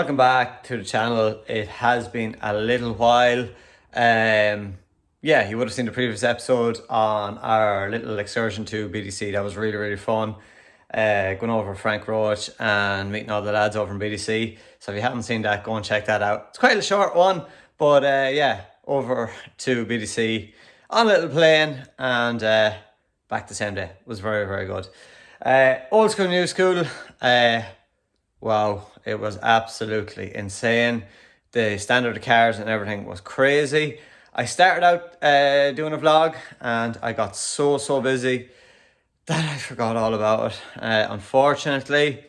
Welcome back to the channel. It has been a little while. Yeah, you would have seen the previous episode on our little excursion to BDC. That was really fun. Going over Frank Roach and meeting all the lads over in BDC. So if you haven't seen that, go and check that out. It's quite a short one, but yeah, over to BDC on a little plane and back the same day. It was very good. Old school, new school. Wow, it was absolutely insane. The standard of cars and everything was crazy. I started out doing a vlog and I got so busy that I forgot all about it, unfortunately.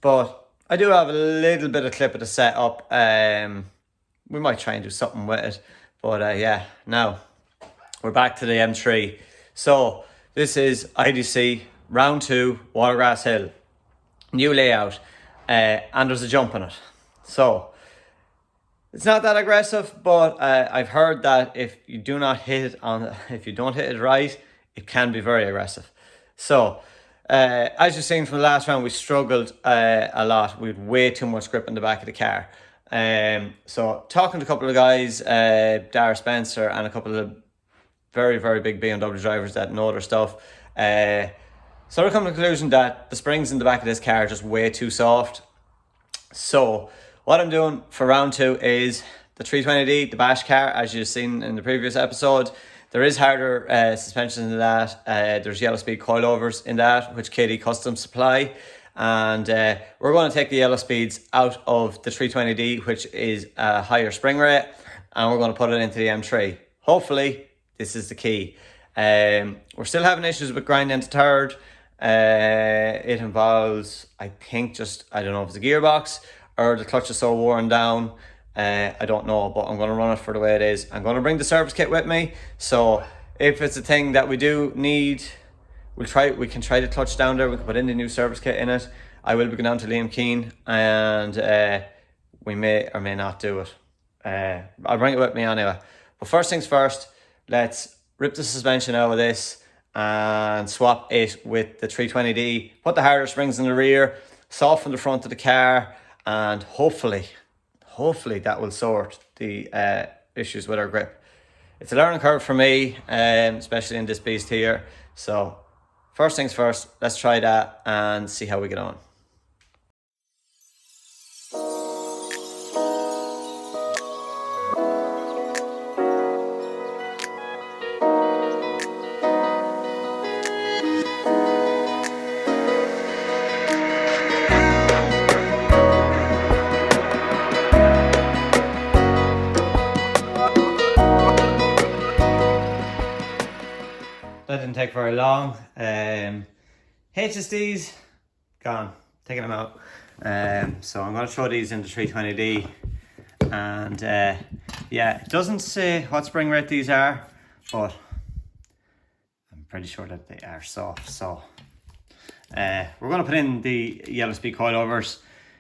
But I do have a little bit of clip of the setup. We might try and do something with it. But yeah, now we're back to the M3. So this is IDC round 2, Watergrass Hill. New layout. And there's a jump in it. So it's not that aggressive, but I've heard that if you don't hit it right, it can be very aggressive. So as you've seen from the last round, we struggled a lot. We had way too much grip in the back of the car. So talking to a couple of guys, Dara Spencer and a couple of very big BMW drivers that know their stuff, so we're coming to the conclusion that the springs in the back of this car are just way too soft. So what I'm doing for round 2 is the 320D, the bash car, as you've seen in the previous episode. There is harder suspension in that. There's yellow speed coilovers in that, which KD Custom supply. And we're going to take the yellow speeds out of the 320D, which is a higher spring rate, and we're going to put it into the M3. Hopefully, this is the key. We're still having issues with grinding to third. It involves, I think, I don't know if it's a gearbox or the clutch is so worn down. I don't know, but I'm going to run it for the way it is. I'm going to bring the service kit with me, so if it's a thing that we do need, we can try the clutch down there. We can put in the new service kit in it. I will be going down to Liam Keane, and we may or may not do it. I'll bring it with me anyway. But first things first, let's rip the suspension out of this and swap it with the 320D, put the harder springs in the rear, soften the front of the car, and hopefully that will sort the issues with our grip. It's a learning curve for me, especially in this beast here. So first things first, let's try that and see how we get on. That didn't take very long. HSDs gone, taking them out. So I'm going to throw these into 320D, and yeah, it doesn't say what spring rate these are, but I'm pretty sure that they are soft. So we're going to put in the yellow speed coilovers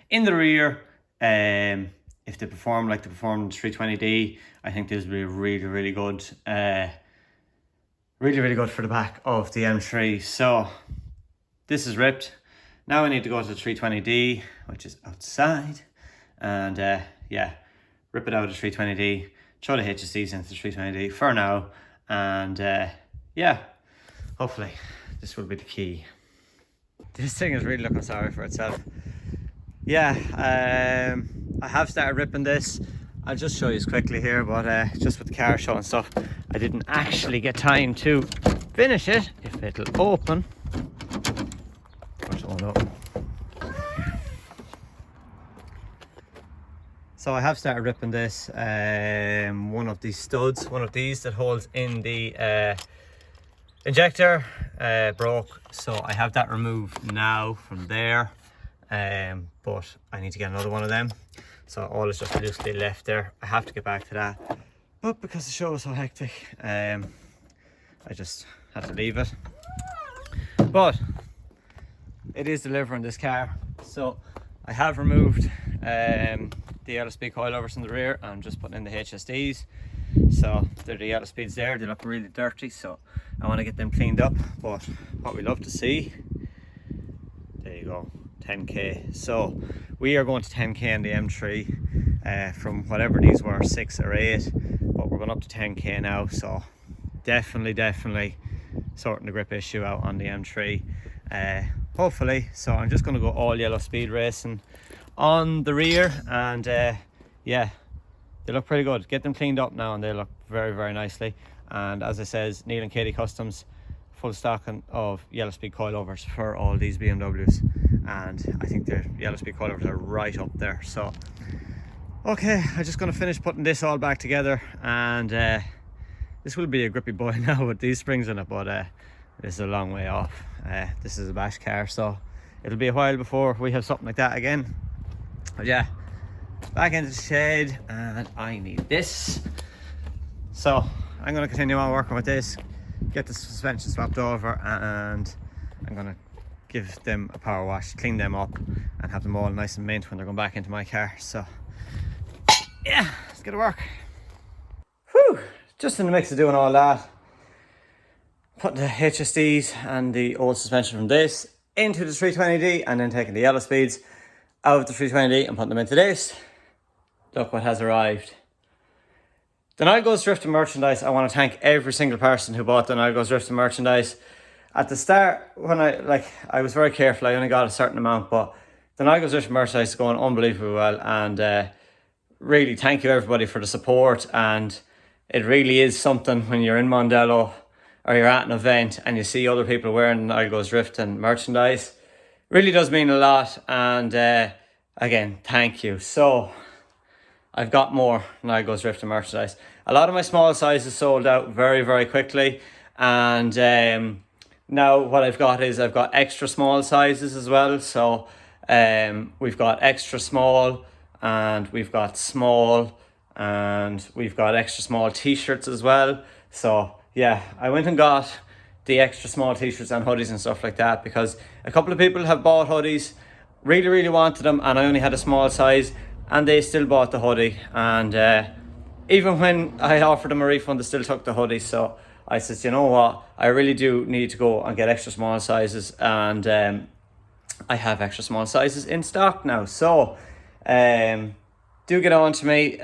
in the rear. If they perform like they perform in 320D, I think this will be really good. Really good for the back of the M3. So this is ripped. Now I need to go to the 320D, which is outside, and yeah, rip it out of the 320D, throw the HSDs into the 320D for now, and yeah, hopefully this will be the key. This thing is really looking sorry for itself. Yeah, I have started ripping this. I'll just show you quickly here, but just with the car show and stuff, I didn't actually get time to finish it. If it'll open. Of course it won't open. So I have started ripping this. One of these studs, one of these that holds in the injector, broke. So I have that removed now from there. But I need to get another one of them. So all is just loosely left there. I have to get back to that, but because the show was so hectic, I just had to leave it. But it is delivering this car. So I have removed the yellow speed coilovers in the rear. I'm just putting in the HSDs. So they're the yellow speeds there. They look really dirty, so I want to get them cleaned up. But what we love to see, there you go, 10k. So we are going to 10k on the M3 from whatever these were, 6 or 8, but we're going up to 10k now. So definitely sorting the grip issue out on the M3, hopefully. So I'm just going to go all yellow speed racing on the rear, and yeah, they look pretty good. Get them cleaned up now and they look very nicely. And as I says, Neil and Katie Customs, full stock of yellow speed coilovers for all these BMWs, and I think the yellow speed coilovers are right up there. So okay, I'm just going to finish putting this all back together, and this will be a grippy boy now with these springs in it, but this is a long way off. This is a bash car, so it'll be a while before we have something like that again. But yeah, back into the shed, and I need this. So I'm going to continue on working with this, get the suspension swapped over, and I'm going to give them a power wash, clean them up, and have them all nice and mint when they're going back into my car. So yeah, let's get to work. Whew, just in the mix of doing all that, putting the HSDs and the old suspension from this into the 320D, and then taking the yellow speeds out of the 320D and putting them into this. Look what has arrived. The Niall Goes Drifting merchandise. I want to thank every single person who bought the Niall Goes Drifting merchandise. At the start, when I was very careful, I only got a certain amount, but the Niall Goes Drifting merchandise is going unbelievably well, and really thank you everybody for the support. And it really is something when you're in Mondello or you're at an event and you see other people wearing Niall Goes Drifting merchandise. Really does mean a lot, and again, thank you. So I've got more Niall Goes Drifting merchandise. A lot of my small sizes sold out very quickly, and now what I've got is I've got extra small sizes as well. So we've got extra small, and we've got small, and we've got extra small t-shirts as well. So yeah, I went and got the extra small t-shirts and hoodies and stuff like that, because a couple of people have bought hoodies, really wanted them, and I only had a small size, and they still bought the hoodie. And even when I offered them a refund, they still took the hoodie. So I said, you know what, I really do need to go and get extra small sizes, and I have extra small sizes in stock now. So do get on to me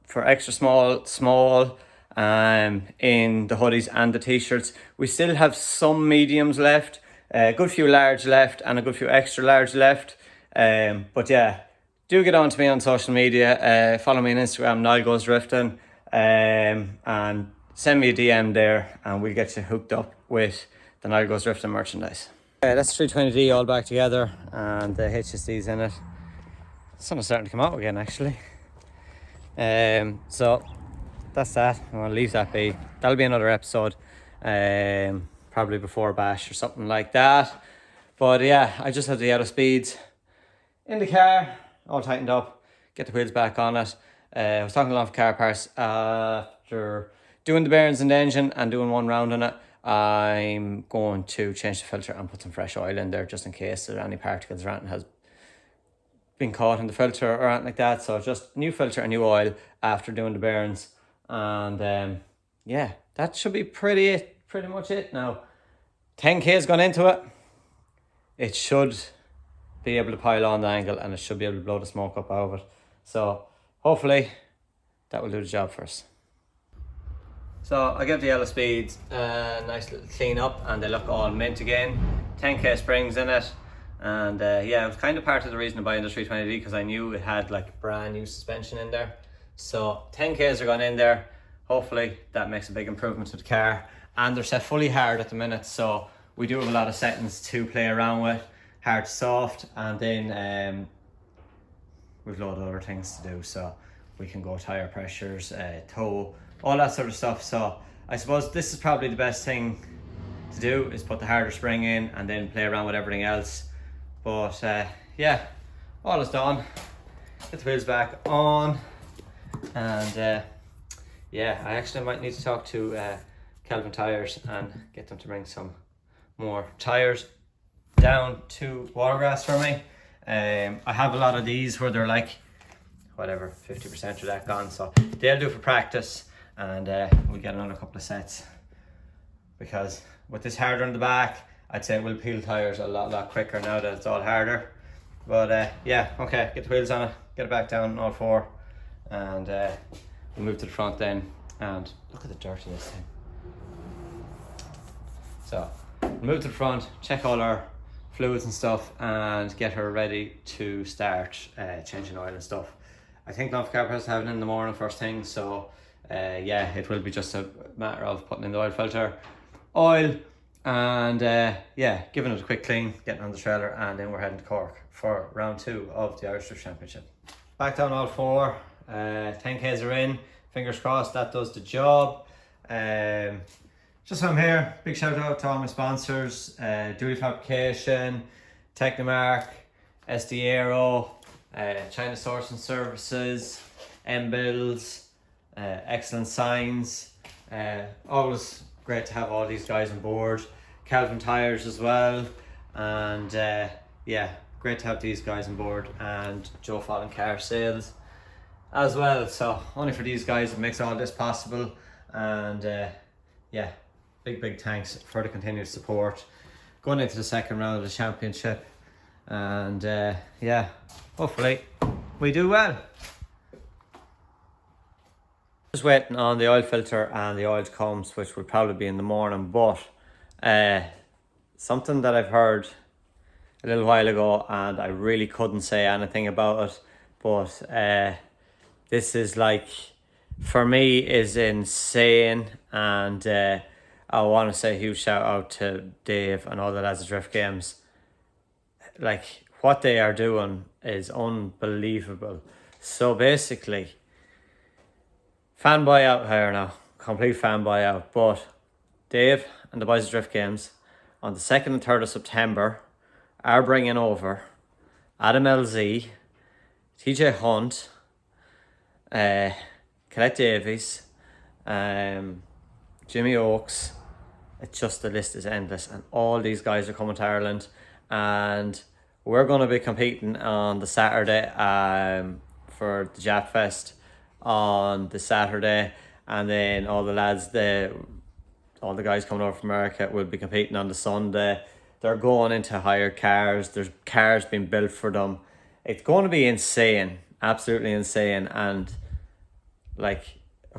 for extra small in the hoodies and the t-shirts. We still have some mediums left, a good few large left, and a good few extra large left. But yeah, do get on to me on social media. Follow me on Instagram, Niall Goes Drifting, and send me a DM there, and we'll get you hooked up with the Niall Goes Drifting merchandise. That's 320D all back together, and the HSD's in it. The sun is starting to come out again, actually. So that's that. I'm going to leave that be. That'll be another episode, probably before Bash or something like that. But yeah, I just had the yellow speeds in the car, all tightened up, get the wheels back on it. I was talking to a lot of car parts after doing the bearings in the engine and doing one round on it. I'm going to change the filter and put some fresh oil in there, just in case there are any particles or anything has been caught in the filter or anything like that. So just new filter and new oil after doing the bearings. And yeah, that should be pretty much it now. 10k has gone into it. It should be able to pile on the angle, and it should be able to blow the smoke up out of it. So hopefully that will do the job for us. So I give the yellow speeds a nice little clean up, and they look all mint again. 10k springs in it, and yeah, it was kind of part of the reason to buy the 320D, because I knew it had like brand new suspension in there. So 10k's are gone in there. Hopefully that makes a big improvement to the car, and they're set fully hard at the minute, so we do have a lot of settings to play around with. Hard to soft, and then we've loads of other things to do, so we can go tire pressures, toe, all that sort of stuff. So I suppose this is probably the best thing to do, is put the harder spring in and then play around with everything else. But yeah, all is done. Get the wheels back on, and yeah, I actually might need to talk to Kelvin Tires and get them to bring some more tires down to Watergrass for me. I have a lot of these where they're like whatever 50% of that gone, so they'll do for practice, and we'll get another couple of sets, because with this harder on the back, I'd say it will peel tires a lot quicker now that it's all harder. But yeah, okay, get the wheels on it, get it back down all four, and we'll move to the front then. And look at the dirt of this thing. So we'll move to the front, check all our fluids and stuff, and get her ready to start changing oil and stuff. I think Long for Car Parts have it in the morning first thing, so yeah, it will be just a matter of putting in the oil filter, oil, and yeah, giving it a quick clean, getting on the trailer, and then we're heading to Cork for round 2 of the Irish Drift Championship. Back down all four, 10Ks are in, fingers crossed that does the job. Just so I'm here, big shout out to all my sponsors, Duty Fabrication, Technomark, SD Aero, China Sourcing Services, M-Bills, Excellent Signs. Always great to have all these guys on board. Calvin Tires as well, and yeah, great to have these guys on board, and Joe Fallon Car Sales as well. So only for these guys it makes all this possible, and yeah, big thanks for the continued support going into the second round of the championship, and yeah, hopefully we do well. Just waiting on the oil filter and the oil to come, which will probably be in the morning, but something that I've heard a little while ago, and I really couldn't say anything about it, but this is, like, for me, is insane, and I want to say a huge shout out to Dave and all the lads at Drift Games. Like, what they are doing is unbelievable. So basically, fanboy out here now, complete fanboy out, but Dave and the boys at Drift Games on the 2nd and 3rd of September are bringing over Adam LZ, TJ Hunt, Colette Davies, Jimmy Oakes. It's just, the list is endless, and all these guys are coming to Ireland, and we're going to be competing on the Saturday for the Jap Fest on the Saturday, and then all the lads, all the guys coming over from America will be competing on the Sunday. They're going into hired cars. There's cars being built for them. It's going to be insane, absolutely insane, and like,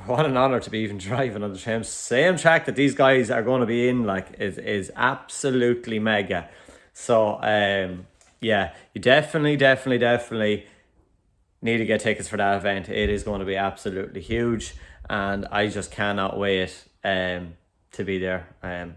what an honor to be even driving on the same track that these guys are going to be in. Like, is absolutely mega. So yeah, you definitely need to get tickets for that event. It is going to be absolutely huge, and I just cannot wait to be there.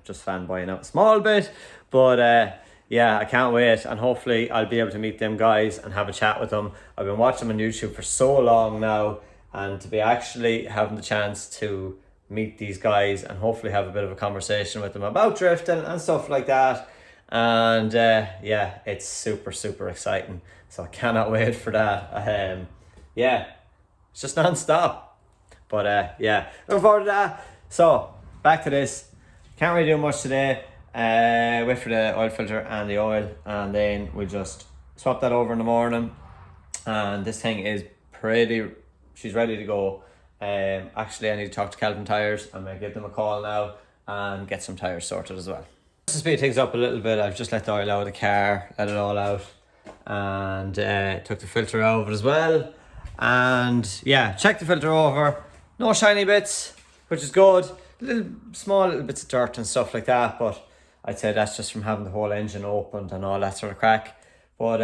Just fanboying out a small bit, but yeah, I can't wait, and hopefully I'll be able to meet them guys and have a chat with them. I've been watching them on YouTube for so long now, and to be actually having the chance to meet these guys and hopefully have a bit of a conversation with them about drifting and stuff like that, and yeah, it's super exciting. So I cannot wait for that. Yeah, it's just non-stop, but yeah, looking forward to that. So back to this, can't really do much today. Wait for the oil filter and the oil, and then we'll just swap that over in the morning, and this thing is pretty, she's ready to go. Actually, I need to talk to Calvin Tires. I'm going to give them a call now and get some tires sorted as well. Just to speed things up a little bit, I've just let the oil out of the car, let it all out, and took the filter out of it as well. And yeah, check the filter over, no shiny bits, which is good. Small little bits of dirt and stuff like that, but I'd say that's just from having the whole engine opened and all that sort of crack. But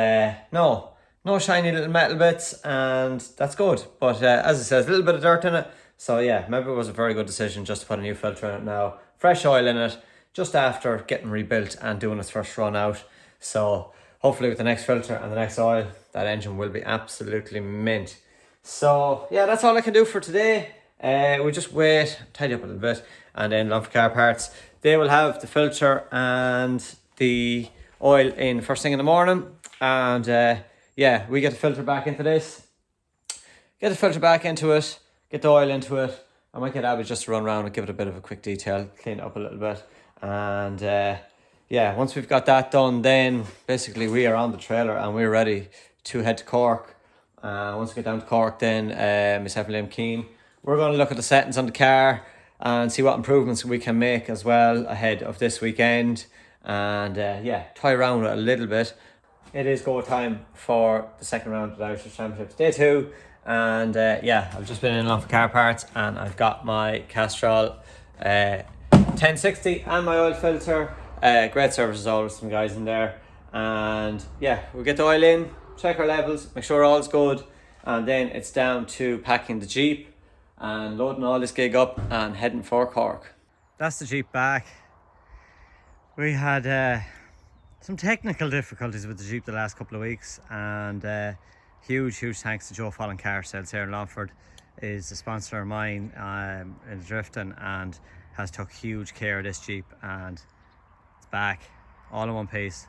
no shiny little metal bits, and that's good. But as it says, a little bit of dirt in it. So yeah, maybe it was a very good decision just to put a new filter in it now. Fresh oil in it, just after getting rebuilt and doing its first run out. So hopefully with the next filter and the next oil, that engine will be absolutely mint. So yeah, that's all I can do for today. We just wait, tidy up a little bit, and then Long for Car Parts, they will have the filter and the oil in first thing in the morning. And yeah, we get the filter back into this, get the filter back into it, get the oil into it. I might get Abby just to run around and give it a bit of a quick detail, clean it up a little bit. And yeah, once we've got that done, then basically we are on the trailer and we're ready to head to Cork. Once we get down to Cork, then myself and Liam Keane, we're going to look at the settings on the car and see what improvements we can make as well ahead of this weekend. and yeah, toy around with it a little bit. It is go time for the second round of the Irish Championships, day 2. And yeah, I've just been in and off of car parts, and I've got my Castrol 1060 and my oil filter. Great service as always, some guys in there. And yeah, we'll get the oil in, check our levels, make sure all's good, and then it's down to packing the Jeep and loading all this gig up and heading for Cork. That's the Jeep back. We had some technical difficulties with the Jeep the last couple of weeks, and huge thanks to Joe Fallon Car Sales here in Longford. Is a sponsor of mine in drifting, and has took huge care of this Jeep, and it's back all in one piece,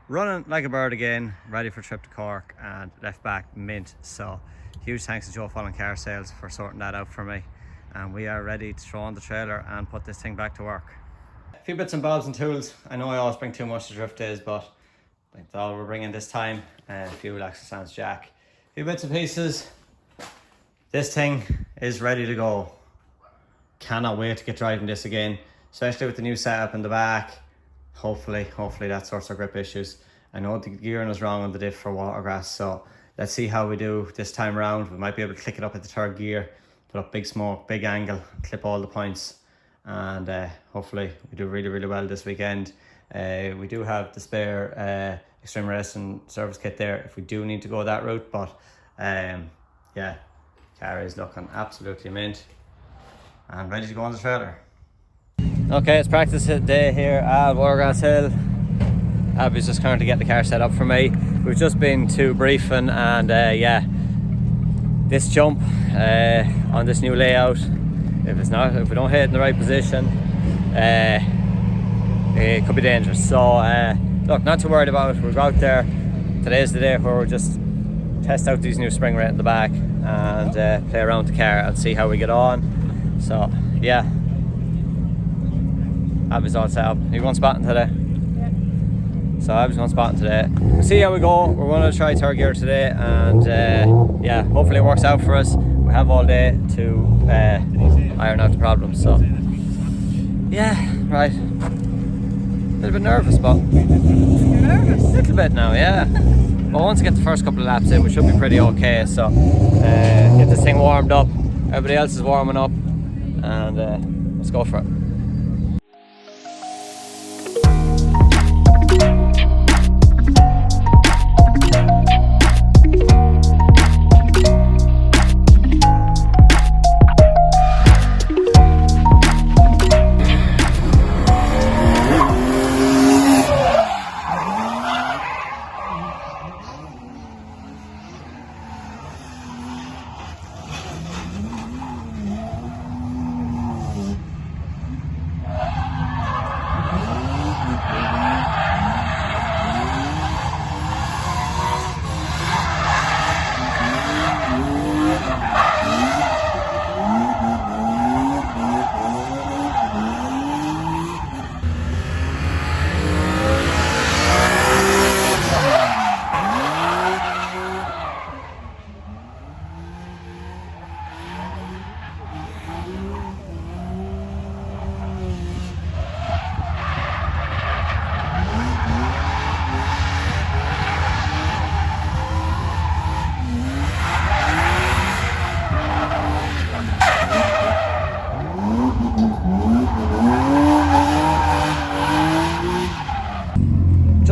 running like a bird again, ready for a trip to Cork, and left back mint. So huge thanks to Joe Fallon Car Sales for sorting that out for me, and we are ready to throw on the trailer and put this thing back to work. A few bits and bobs and tools. I know I always bring too much to drift days, but that's all we're bringing this time. A few axle stands, jack, a few bits and pieces. This thing is ready to go. Cannot wait to get driving this again, especially with the new setup in the back. Hopefully that sorts our grip issues. I know the gearing was wrong on the diff for Watergrass, so let's see how we do this time around. We might be able to click it up at the third gear, put up big smoke, big angle, clip all the points, and hopefully we do really well this weekend. We do have the spare Extreme Racing service kit there if we do need to go that route, but yeah, car is looking absolutely mint and ready to go on the trailer. Okay, it's practice day here at Watergrass Hill. Abby's just currently getting the car set up for me. We've just been to briefing, and yeah, this jump on this new layout, if we don't hit it in the right position, it could be dangerous. So look, not too worried about it. We'll go out there. Today's the day where we'll just test out these new spring rate in the back and play around the car and see how we get on. So yeah, Abby's all set up. Are you going spotting today? Yeah. So Abby's going spotting today. We'll see how we go. We're going to try third gear today, and yeah, hopefully it works out for us. We have all day to iron out the problems. So yeah, right. A little bit nervous, but you're nervous? A little bit now, yeah. But once I get the first couple of laps in, we should be pretty okay. So get this thing warmed up. Everybody else is warming up, and let's go for it.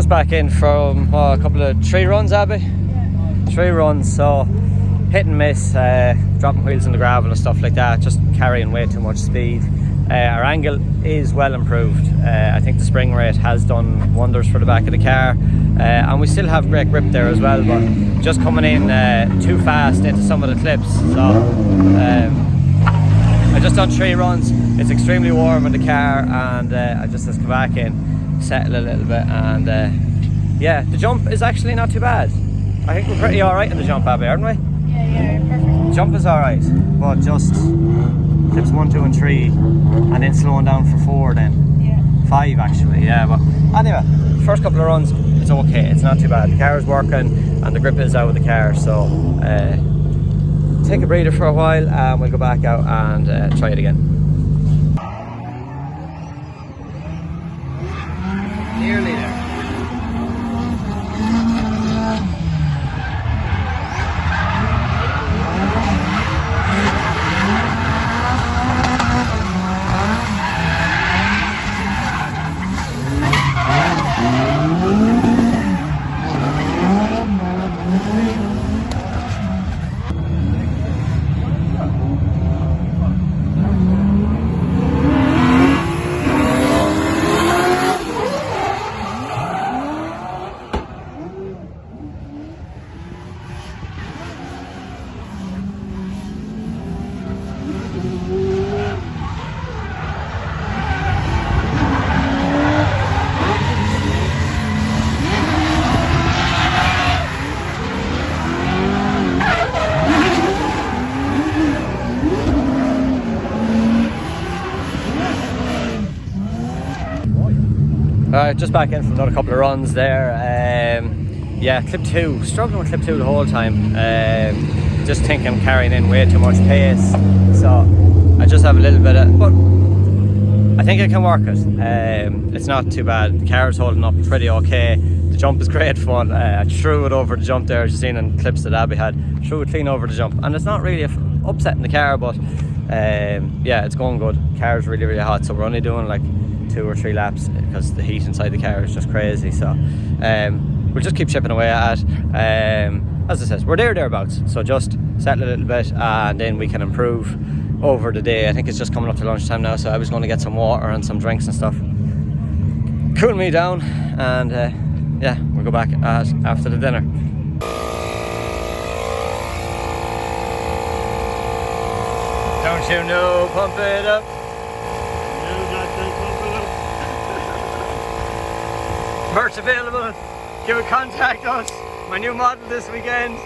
Back in from a couple of 3 runs, Abby? Yeah. 3 runs, so hit and miss, dropping wheels in the gravel and stuff like that, just carrying way too much speed. Our angle is well improved. I think the spring rate has done wonders for the back of the car, and we still have great grip there as well, but just coming in too fast into some of the clips. So I just done 3 runs. It's extremely warm in the car, and I just have to come back in, settle a little bit, and yeah, the jump is actually not too bad. I think we're pretty alright in the jump, Abby, aren't we? Yeah, perfect. Jump is alright, but just clips 1, 2 and 3, and then slowing down for 4 then. Yeah. 5 actually, yeah, but anyway, first couple of runs, it's okay, it's not too bad. The car is working and the grip is out of the car, so take a breather for a while and we'll go back out and try it again. Nearly there. Just back in from another couple of runs there. Yeah, clip 2, struggling with clip 2 the whole time. Just thinking carrying in way too much pace, so I just have a little bit of, but I think I can work it. It's not too bad. The car's holding up pretty okay. The jump is great fun. I threw it over the jump there, as you've seen in clips that Abby had. Threw it clean over the jump, and it's not really upsetting the car, but yeah, it's going good. The car's really, really hot, so we're only doing like 2 or 3 laps because the heat inside the car is just crazy. So we'll just keep chipping away at it. As I said, we're thereabouts, so just settle a little bit and then we can improve over the day. I think it's just coming up to lunchtime now, so I was going to get some water and some drinks and stuff, cool me down, and yeah, we'll go back after the dinner. Don't you know, pump it up. Merch available. Give contact us. My new model this weekend.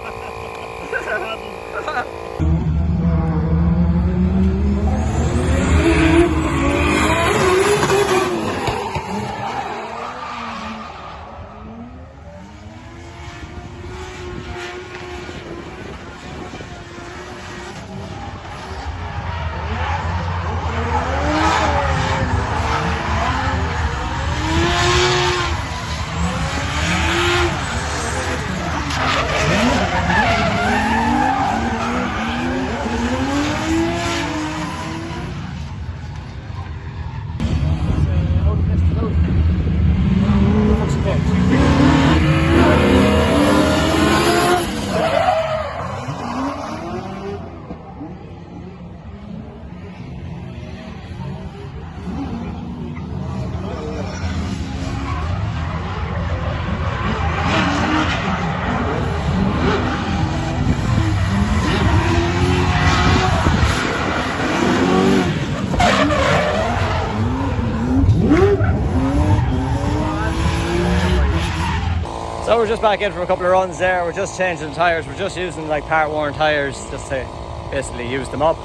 So we're just back in from a couple of runs there. We're just changing the tyres. We're just using like part worn tyres just to basically use them up.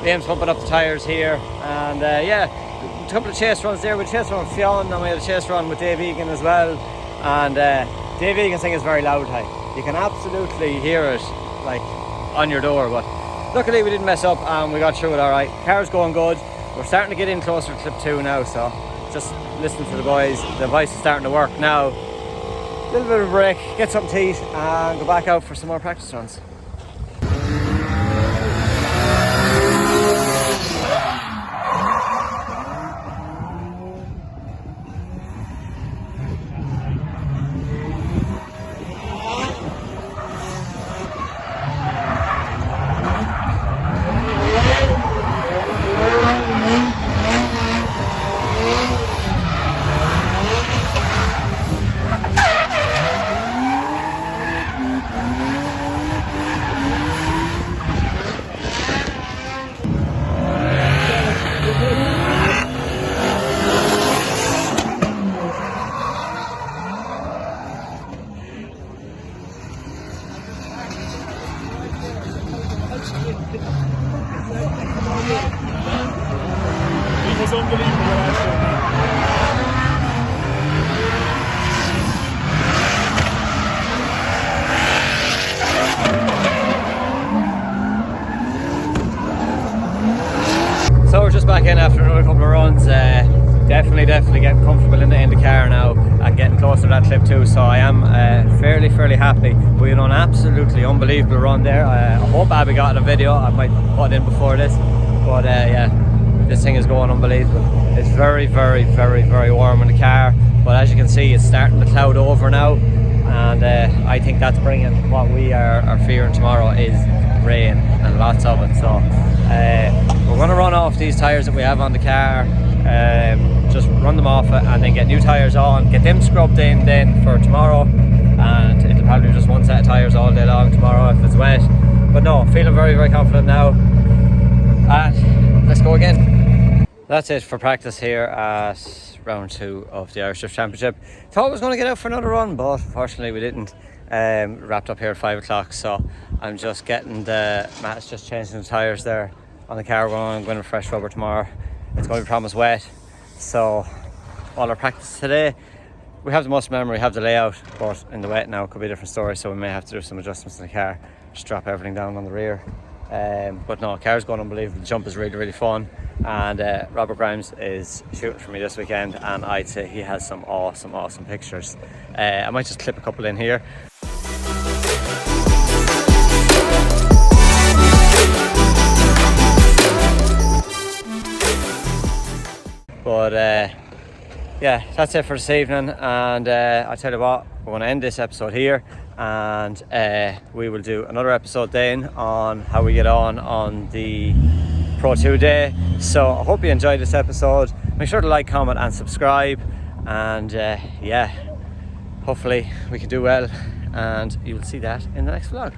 Liam's pumping up the tyres here, and yeah, a couple of chase runs there. We had a chase run with Fionn, and we had a chase run with Dave Egan as well. And Dave Egan's thing is very loud high. You can absolutely hear it like on your door, but luckily we didn't mess up and we got through it all right. Car's going good. We're starting to get in closer to clip 2 now, so just listen to the boys. The device is starting to work now. A little bit of a break, get something to eat and go back out for some more practice runs. It was unbelievable. So we're just back in after another couple of runs. Definitely getting comfortable in the car now. and getting closer to that clip too, so I am fairly happy. We had an absolutely unbelievable run there. I hope Abby got a video. I might put it in before this, but yeah, this thing is going unbelievable. It's very warm in the car, but as you can see, it's starting to cloud over now, and I think that's bringing what we are fearing tomorrow is rain, and lots of it. So we're going to run off these tyres that we have on the car, just run them off it, and then get new tyres on, get them scrubbed in then for tomorrow, and it'll probably be just one set of tyres all day long tomorrow if it's wet. But no, feeling very confident now, and let's go again. That's it for practice here at round 2 of the Irish Drift Championship. Thought I was going to get out for another run, but unfortunately we didn't. Wrapped up here at 5 o'clock, so I'm just getting Matt's just changing the tyres there on the car. I'm going to fresh rubber tomorrow. It's going to be promised wet, so all our practice today, we have the muscle memory, we have the layout, but in the wet now it could be a different story, so we may have to do some adjustments in the car, just drop everything down on the rear. But no, car's going unbelievable. The jump is really fun, and Robert Grimes is shooting for me this weekend, and I'd say he has some awesome pictures. I might just clip a couple in here. But yeah, that's it for this evening, and I tell you what, we're going to end this episode here, and we will do another episode then on how we get on the Pro 2 day. So I hope you enjoyed this episode. Make sure to like, comment and subscribe, and yeah, hopefully we can do well, and you will see that in the next vlog.